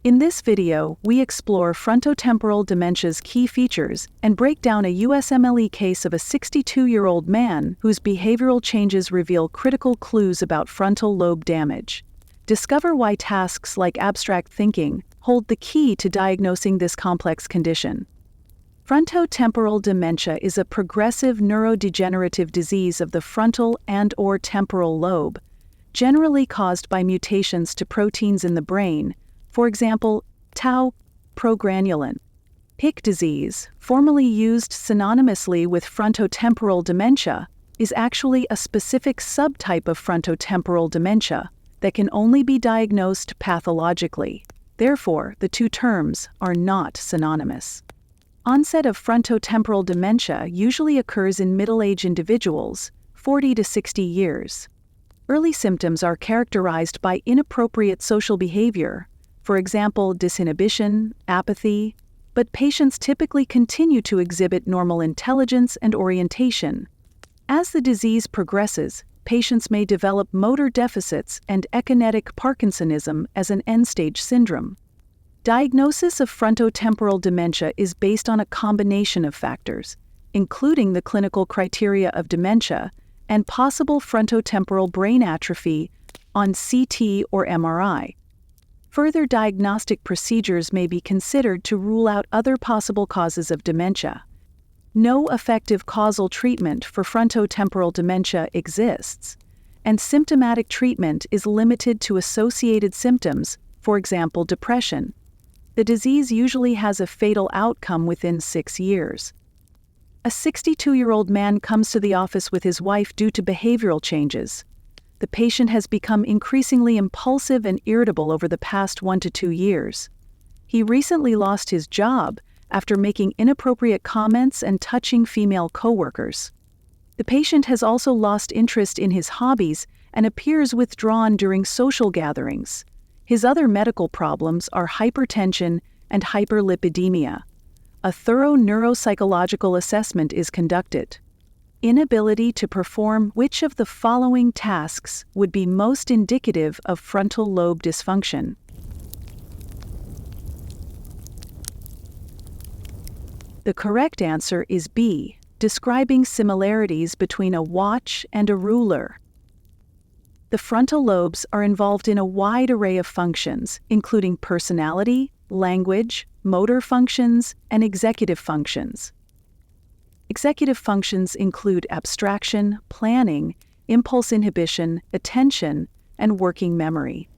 In this video, we explore frontotemporal dementia's key features and break down a USMLE case of a 62-year-old man whose behavioral changes reveal critical clues about frontal lobe damage. Discover why tasks like abstract thinking hold the key to diagnosing this complex condition. Frontotemporal dementia is a progressive neurodegenerative disease of the frontal and/or temporal lobe, generally caused by mutations to proteins in the brain, for example, tau, progranulin. Pick disease, formerly used synonymously with frontotemporal dementia, is actually a specific subtype of frontotemporal dementia that can only be diagnosed pathologically. Therefore, the two terms are not synonymous. Onset of frontotemporal dementia usually occurs in middle-aged individuals, 40 to 60 years. Early symptoms are characterized by inappropriate social behavior, for example, disinhibition, apathy, but patients typically continue to exhibit normal intelligence and orientation. As the disease progresses, patients may develop motor deficits and akinetic Parkinsonism as an end-stage syndrome. Diagnosis of frontotemporal dementia is based on a combination of factors, including the clinical criteria of dementia and possible frontotemporal brain atrophy on CT or MRI. Further diagnostic procedures may be considered to rule out other possible causes of dementia. No effective causal treatment for frontotemporal dementia exists, and symptomatic treatment is limited to associated symptoms, for example, depression. The disease usually has a fatal outcome within 6 years. A 62-year-old man comes to the office with his wife due to behavioral changes. The patient has become increasingly impulsive and irritable over the past 1 to 2 years. He recently lost his job after making inappropriate comments and touching female coworkers. The patient has also lost interest in his hobbies and appears withdrawn during social gatherings. His other medical problems are hypertension and hyperlipidemia. A thorough neuropsychological assessment is conducted. Inability to perform which of the following tasks would be most indicative of frontal lobe dysfunction? The correct answer is B, describing similarities between a watch and a ruler. The frontal lobes are involved in a wide array of functions, including personality, language, motor functions, and executive functions. Executive functions include abstraction, planning, impulse inhibition, attention, and working memory.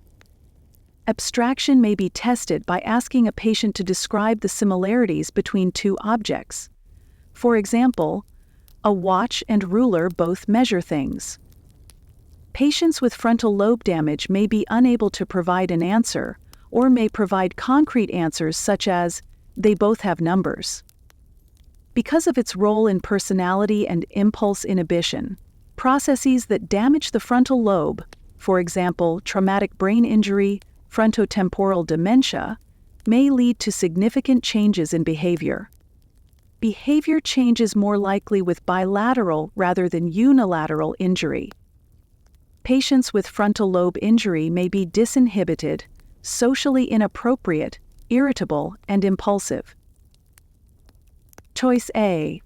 Abstraction may be tested by asking a patient to describe the similarities between two objects. For example, a watch and ruler both measure things. Patients with frontal lobe damage may be unable to provide an answer, or may provide concrete answers such as, "They both have numbers." Because of its role in personality and impulse inhibition, processes that damage the frontal lobe, for example, traumatic brain injury, frontotemporal dementia, may lead to significant changes in behavior. Behavior change is more likely with bilateral rather than unilateral injury. Patients with frontal lobe injury may be disinhibited, socially inappropriate, irritable, and impulsive. Choice A.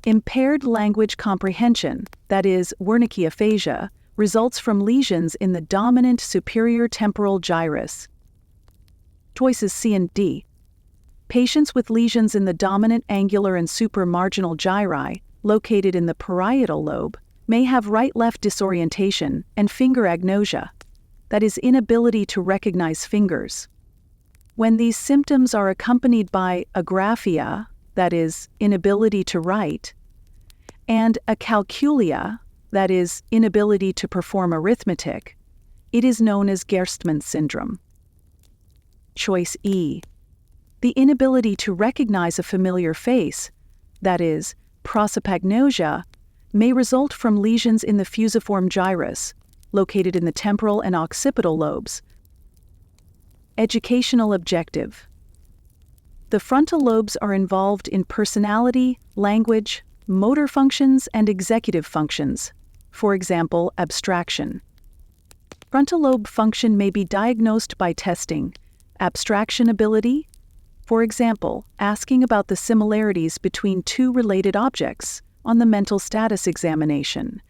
Impaired language comprehension, that is, Wernicke aphasia, results from lesions in the dominant superior temporal gyrus. Choices C and D. Patients with lesions in the dominant angular and supramarginal gyri, located in the parietal lobe, may have right-left disorientation and finger agnosia, that is, inability to recognize fingers. When these symptoms are accompanied by agraphia, that is, inability to write, and acalculia, that is, inability to perform arithmetic, it is known as Gerstmann syndrome. Choice E. The inability to recognize a familiar face, that is, prosopagnosia, may result from lesions in the fusiform gyrus, located in the temporal and occipital lobes. Educational objective. The frontal lobes are involved in personality, language, motor functions, and executive functions, for example, abstraction. Frontal lobe function may be diagnosed by testing Abstraction ability, for example, asking about the similarities between two related objects on the mental status examination,